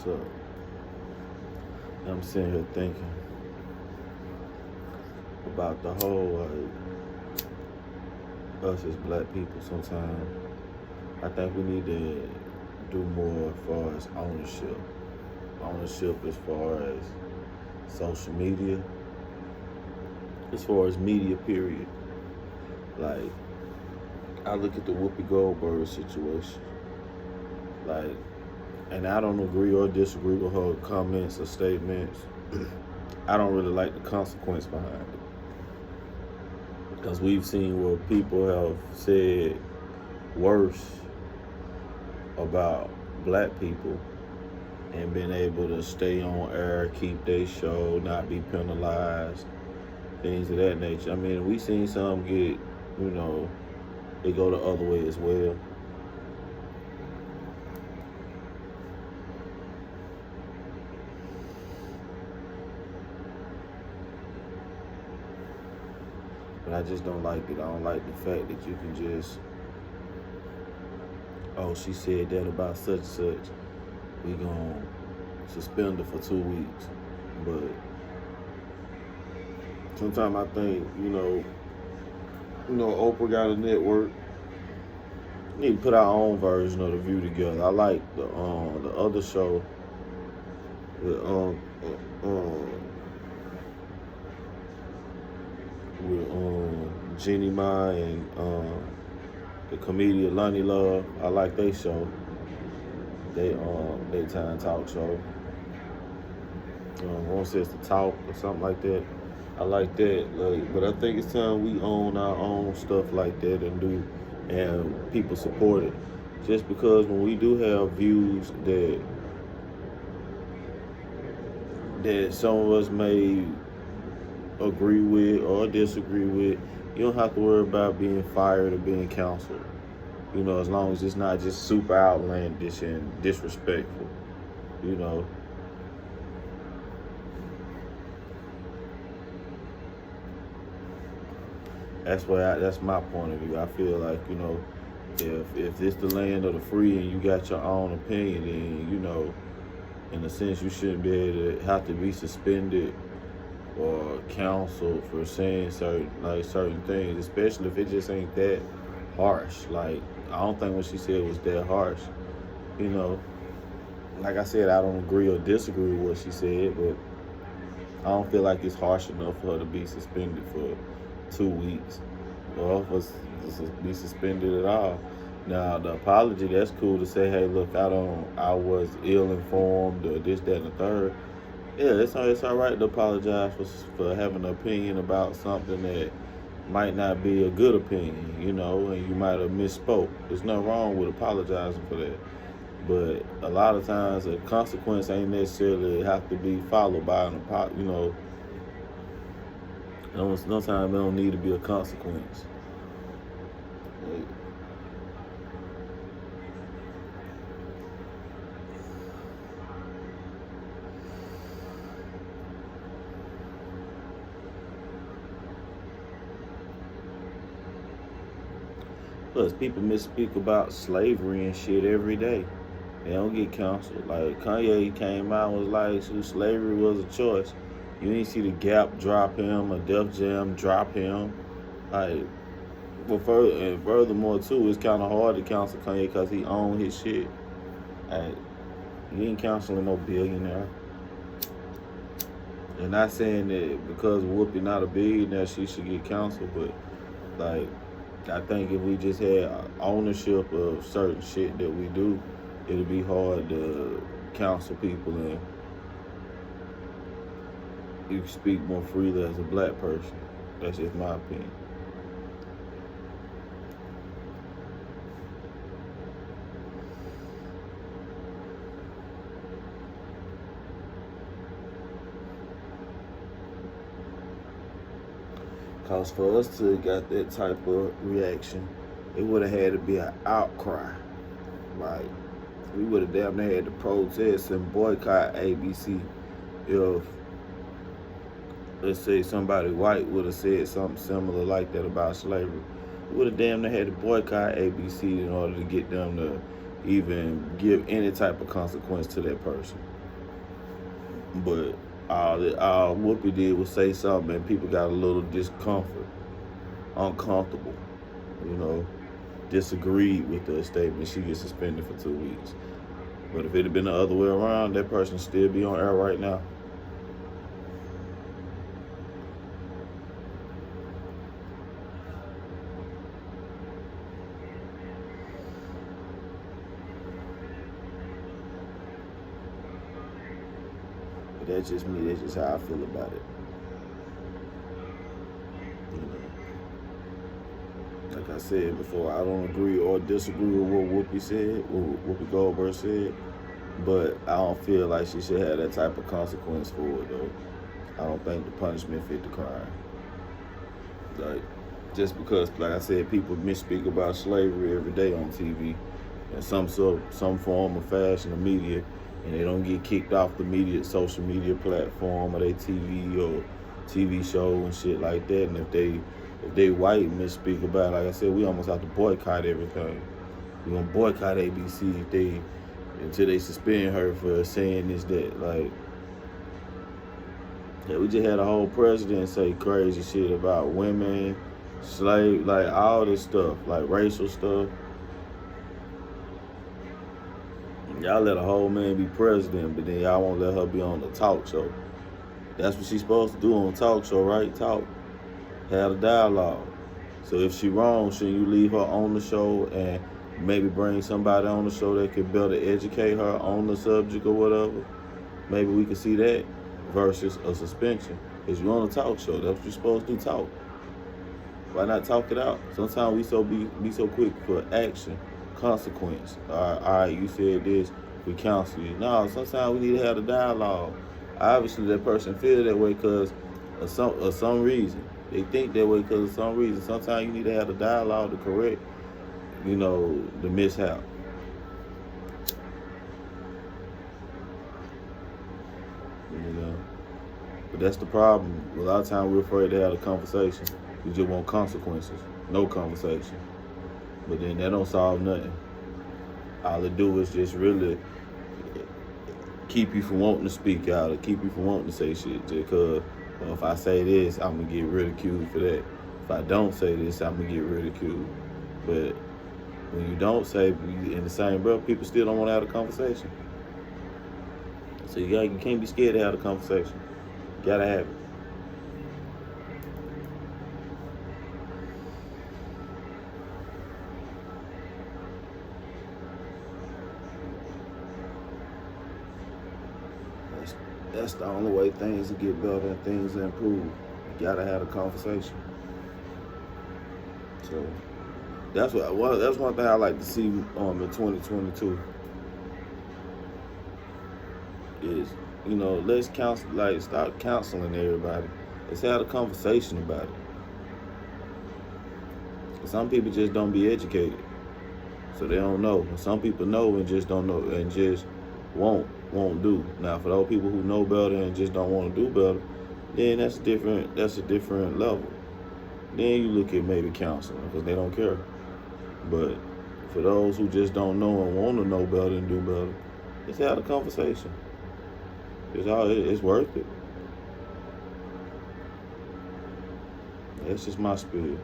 what's up. And I'm sitting here thinking about the whole us as black people sometimes. I think we need to do more as far as ownership. Ownership as far as social media, as far as media period. Like, I look at the Whoopi Goldberg situation. Like, and I don't agree or disagree with her comments or statements. I don't really like the consequence behind it. Because we've seen where people have said worse about black people and been able to stay on air, keep their show, not be penalized, things of that nature. I mean, we seen some get, they go the other way as well. But I just don't like it. I don't like the fact that you can just, she said that about such and such. We gonna suspend her for 2 weeks. But sometimes I think, Oprah got a network. We need to put our own version of The View together. I like the other show with Jeannie Mai and the comedian Lonnie Love. I like their show. Daytime talk show. One says The Talk or something like that. I like that. But I think it's time we own our own stuff like that and people support it. Just because when we do have views that some of us may agree with or disagree with, you don't have to worry about being fired or being counseled. As long as it's not just super outlandish and disrespectful, That's my point of view. I feel like, if it's the land of the free and you got your own opinion, then, in a sense, you shouldn't be able to have to be suspended or counseled for saying certain things, especially if it just ain't that harsh. Like, I don't think what she said was that harsh. Like I said, I don't agree or disagree with what she said, but I don't feel like it's harsh enough for her to be suspended for 2 weeks or for to be suspended at all. Now, the apology, that's cool to say, hey, look, I was ill-informed or this, that, and the third. Yeah, it's all right to apologize for having an opinion about something that might not be a good opinion, and you might have misspoke. There's nothing wrong with apologizing for that. But a lot of times a consequence ain't necessarily have to be followed by an apology, Sometimes there don't need to be a consequence. Plus, people misspeak about slavery and shit every day. They don't get counseled. Like, Kanye came out and was like, slavery was a choice. You didn't see the Gap drop him or Def Jam drop him. Like, furthermore, too, it's kind of hard to counsel Kanye because he owned his shit. Like, he ain't counseling no billionaire. And not saying that because Whoopi not a billionaire, she should get counseled, but, like, I think if we just had ownership of certain shit that we do, it'd be hard to counsel people and you can speak more freely as a black person. That's just my opinion. Because for us to got that type of reaction, it would have had to be an outcry. Like, we would have damn near had to protest and boycott ABC if, let's say, somebody white would have said something similar like that about slavery. We would have damn near had to boycott ABC in order to get them to even give any type of consequence to that person. But all Whoopi did was say something, and people got a little discomfort, uncomfortable, you know, disagreed with the statement. She gets suspended for 2 weeks. But if it had been the other way around, that person still be on air right now. But that's just me. That's just how I feel about it. You know, like I said before, I don't agree or disagree with what Whoopi said, what Whoopi Goldberg said, but I don't feel like she should have that type of consequence for it, though. I don't think the punishment fit the crime. Like, just because, like I said, people misspeak about slavery every day on TV in some form of fashion or media, and they don't get kicked off the social media platform or their TV or TV show and shit like that. And if they white and misspeak about it, like I said, we almost have to boycott everything. We're gonna boycott ABC until they suspend her for saying this, that. Like, yeah, we just had a whole president say crazy shit about women, slave, like all this stuff, like racial stuff. Y'all let a whole man be president, but then y'all won't let her be on the talk show. That's what she's supposed to do on a talk show, right? Talk. Have a dialogue. So if she wrong, shouldn't you leave her on the show and maybe bring somebody on the show that could better educate her on the subject or whatever? Maybe we could see that versus a suspension. Because you're on a talk show. That's what you're supposed to do, talk. Why not talk it out? Sometimes we be so quick for action, consequence. All right, you said this, we counsel you. No, sometimes we need to have a dialogue. Obviously, that person feels that way because of some reason. They think that way because of some reason. Sometimes you need to have a dialogue to correct, the mishap. But that's the problem. A lot of times we're afraid to have a conversation. We just want consequences, no conversation. But then that don't solve nothing. All it do is just really keep you from wanting to speak out or keep you from wanting to say shit. Just because if I say this, I'm going to get ridiculed for that. If I don't say this, I'm going to get ridiculed. But when you don't say in the same breath, people still don't want to have a conversation. So you can't be scared to have a conversation. You gotta have it. That's the only way things will get better and things will improve. You gotta have a conversation. So that's one thing I like to see in 2022 is, let's stop counseling everybody. Let's have a conversation about it. Some people just don't be educated, so they don't know. And some people know and just don't know and just won't do. Now, for those people who know better and just don't want to do better, then that's a different level. Then you look at maybe counseling because they don't care. But for those who just don't know and want to know better and do better, let's have a conversation. It's worth it. That's just my spirit.